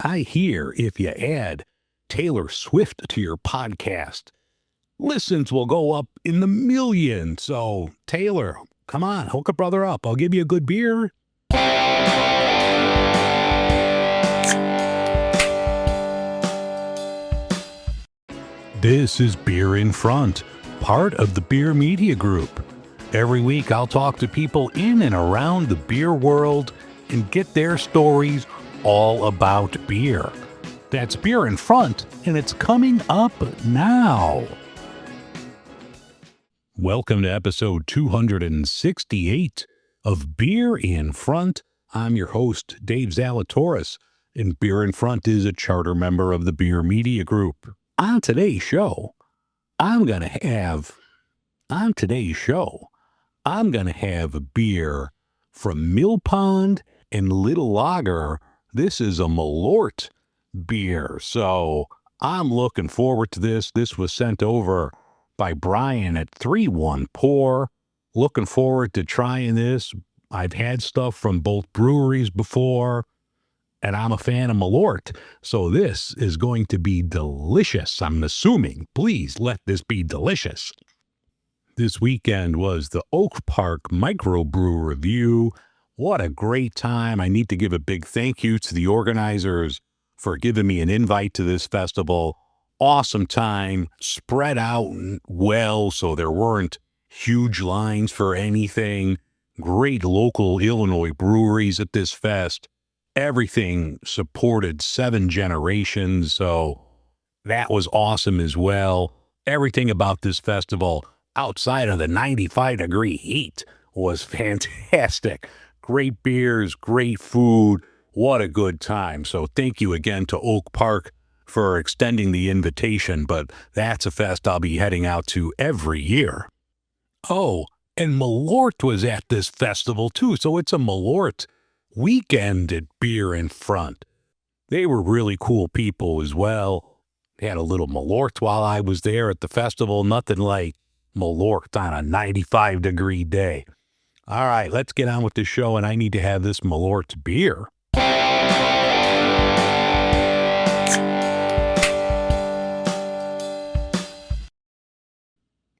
I hear if you add Taylor Swift to your podcast, listens will go up in the millions. So, Taylor, come on, hook a brother up. I'll give you a good beer. This is Beer in Front, part of the Beer Media Group. Every week I'll talk to people in and around the beer world and get their stories all about beer. That's Beer in Front, and it's coming up now. Welcome to episode 268 of Beer in Front. I'm your host, Dave Zalatoris, and Beer in Front is a charter member of the Beer Media Group. On today's show, I'm going to have a beer from Millpond and Little Lager. This is a Malort beer, so I'm looking forward to this. This was sent over by Brian at 3-1 Pour. Looking forward to trying this. I've had stuff from both breweries before, and I'm a fan of Malort, so this is going to be delicious, I'm assuming. Please let this be delicious. This weekend was the Oak Park Microbrew Review. What a great time. I need to give a big thank you to the organizers for giving me an invite to this festival. Awesome time, spread out well, so there weren't huge lines for anything. Great local Illinois breweries at this fest. Everything supported 7 generations, so that was awesome as well. Everything about this festival, outside of the 95-degree heat, was fantastic. Great beers, great food. What a good time. So thank you again to Oak Park for extending the invitation, but that's a fest I'll be heading out to every year. Oh, and Malort was at this festival too, so it's a Malort weekend at Beer in Front. They were really cool people as well. They had a little Malort while I was there at the festival. Nothing like Malort on a 95-degree day. All right, let's get on with the show, and I need to have this Malort beer.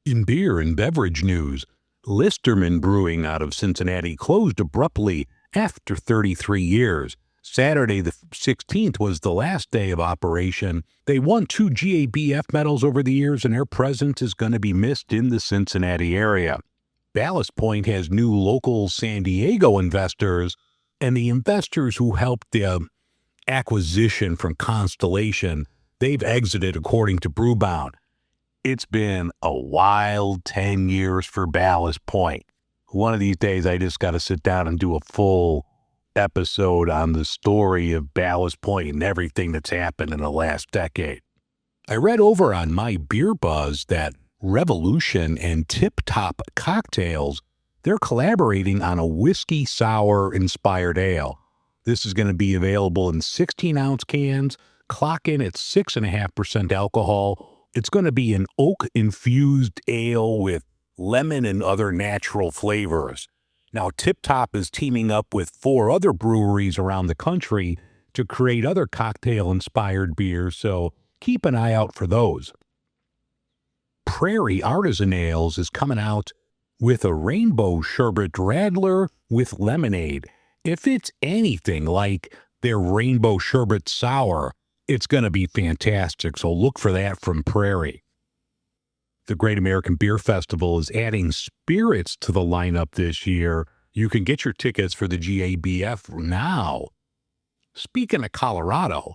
In beer and beverage news, Listerman Brewing out of Cincinnati closed abruptly after 33 years. Saturday the 16th was the last day of operation. They won 2 GABF medals over the years, and their presence is going to be missed in the Cincinnati area. Ballast Point has new local San Diego investors, and the investors who helped the acquisition from Constellation, they've exited according to Brewbound. It's been a wild 10 years for Ballast Point. One of these days, I just got to sit down and do a full episode on the story of Ballast Point and everything that's happened in the last decade. I read over on My Beer Buzz that Revolution and Tip Top Cocktails, they're collaborating on a whiskey sour inspired ale. This is going to be available in 16-ounce cans, clock in at 6.5% alcohol. It's going to be an oak-infused ale with lemon and other natural flavors. Now, Tip Top is teaming up with 4 other breweries around the country to create other cocktail-inspired beers, so keep an eye out for those. Prairie Artisan Ales is coming out with a rainbow sherbet radler with lemonade. If it's anything like their rainbow sherbet sour, it's going to be fantastic, so look for that from Prairie. The Great American Beer Festival is adding spirits to the lineup this year. You can get your tickets for the GABF now. Speaking of Colorado,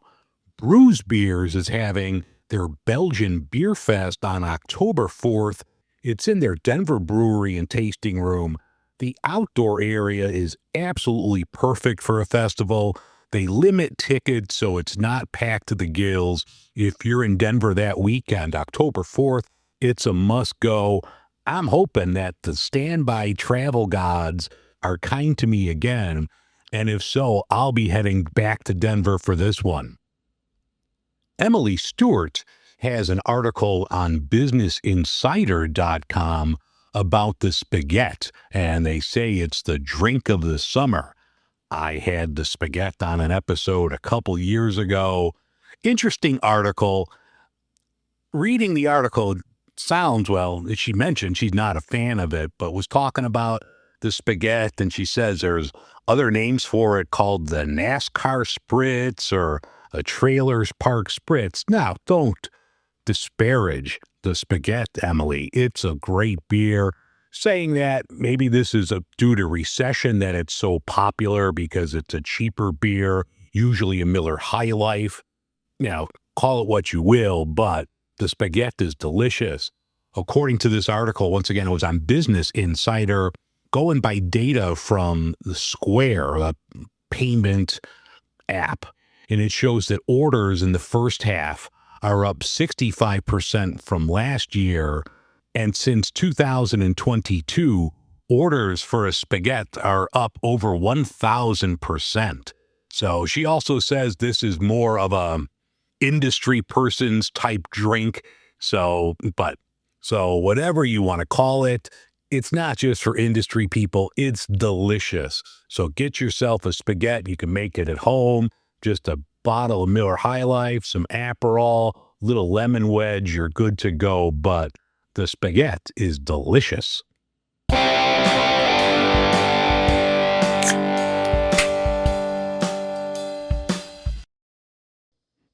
Brews Beers is having their Belgian Beer Fest on October 4th. It's in their Denver brewery and tasting room. The outdoor area is absolutely perfect for a festival. They limit tickets, so it's not packed to the gills. If you're in Denver that weekend, October 4th, it's a must-go. I'm hoping that the standby travel gods are kind to me again, and if so, I'll be heading back to Denver for this one. Emily Stewart has an article on BusinessInsider.com about the spaghetti, and they say it's the drink of the summer. I had the spaghetti on an episode a couple years ago. Interesting article. Reading the article sounds, well, she mentioned she's not a fan of it, but was talking about the spaghetti, and she says there's other names for it called the NASCAR Spritz or a Trailers Park Spritz. Now, don't disparage the spaghetti, Emily. It's a great beer. Saying that maybe this is due to recession that it's so popular because it's a cheaper beer, usually a Miller High Life. Now, call it what you will, but the spaghetti is delicious. According to this article, once again, it was on Business Insider, going by data from the Square, a payment app, and it shows that orders in the first half are up 65% from last year, and since 2022, orders for a spaghetti are up over 1,000%. So she also says this is more of a industry person's type drink. So whatever you want to call it, it's not just for industry people. It's delicious. So get yourself a spaghetti. You can make it at home. Just a bottle of Miller High Life, some Aperol, little lemon wedge. You're good to go. But the spaghetti is delicious.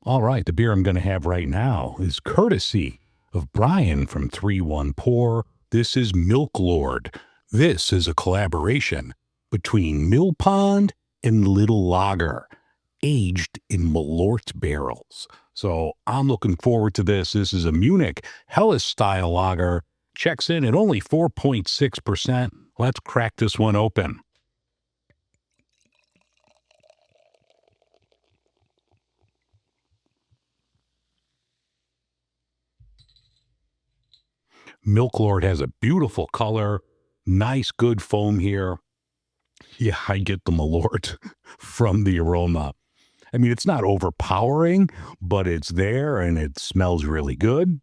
All right, the beer I'm going to have right now is courtesy of Brian from 3-1 Pour. This is Milklörd. This is a collaboration between Millpond and Little Lager, aged in Malort barrels. So I'm looking forward to this. This is a Munich Helles-style lager. Checks in at only 4.6%. Let's crack this one open. Milklörd has a beautiful color, nice, good foam here. Yeah, I get the Malort from the aroma. I mean, it's not overpowering, but it's there and it smells really good.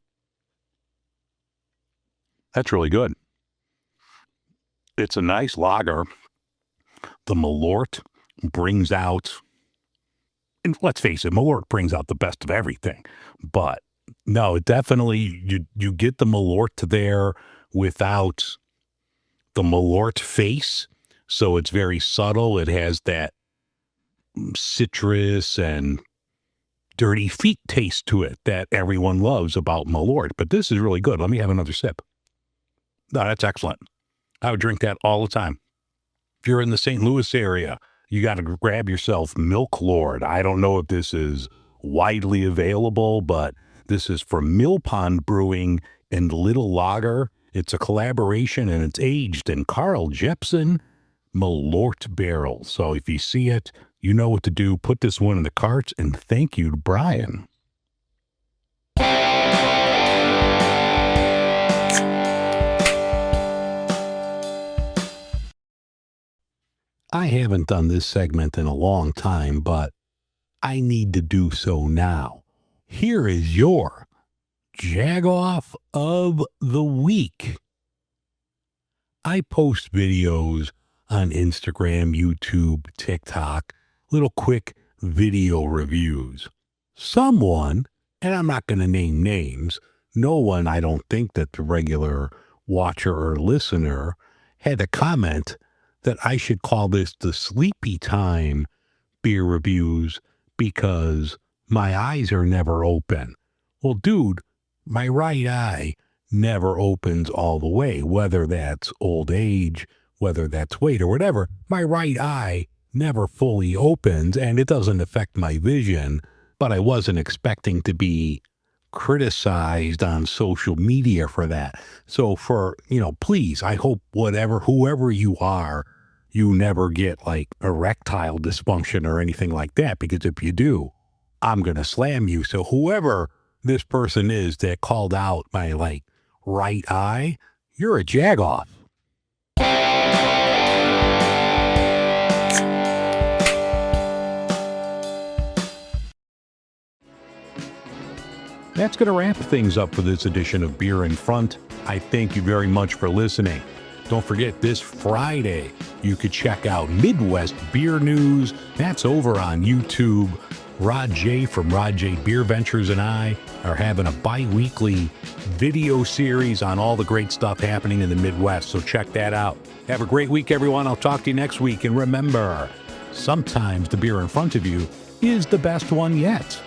That's really good. It's a nice lager. The Malort brings out, and let's face it, Malort brings out the best of everything. But no, it definitely, you get the Malort there without the Malort face. So it's very subtle. It has that citrus and dirty feet taste to it that everyone loves about Malort. But this is really good. Let me have another sip. No, that's excellent. I would drink that all the time. If you're in the St. Louis area, you got to grab yourself Milklörd. I don't know if this is widely available, but this is from Millpond Brewing and Little Lager. It's a collaboration and it's aged in Carl Jeppson Malort barrels. So if you see it, you know what to do. Put this one in the cart, and thank you to Brian. I haven't done this segment in a long time, but I need to do so now. Here is your Jagoff of the Week. I post videos on Instagram, YouTube, TikTok, little quick video reviews. Someone, and I'm not going to name names, no one, I don't think that the regular watcher or listener had a comment that I should call this the sleepy time beer reviews because my eyes are never open. Well, dude, my right eye never opens all the way, whether that's old age, whether that's weight or whatever. My right eye never fully opens, and it doesn't affect my vision, but I wasn't expecting to be criticized on social media for that. So please, I hope whoever you are, you never get like erectile dysfunction or anything like that, because if you do, I'm going to slam you. So whoever this person is that called out my right eye, you're a jagoff. That's going to wrap things up for this edition of Beer in Front. I thank you very much for listening. Don't forget, this Friday, you could check out Midwest Beer News. That's over on YouTube. Rod J from Rod J Beer Ventures and I are having a bi-weekly video series on all the great stuff happening in the Midwest, so check that out. Have a great week, everyone. I'll talk to you next week. And remember, sometimes the beer in front of you is the best one yet.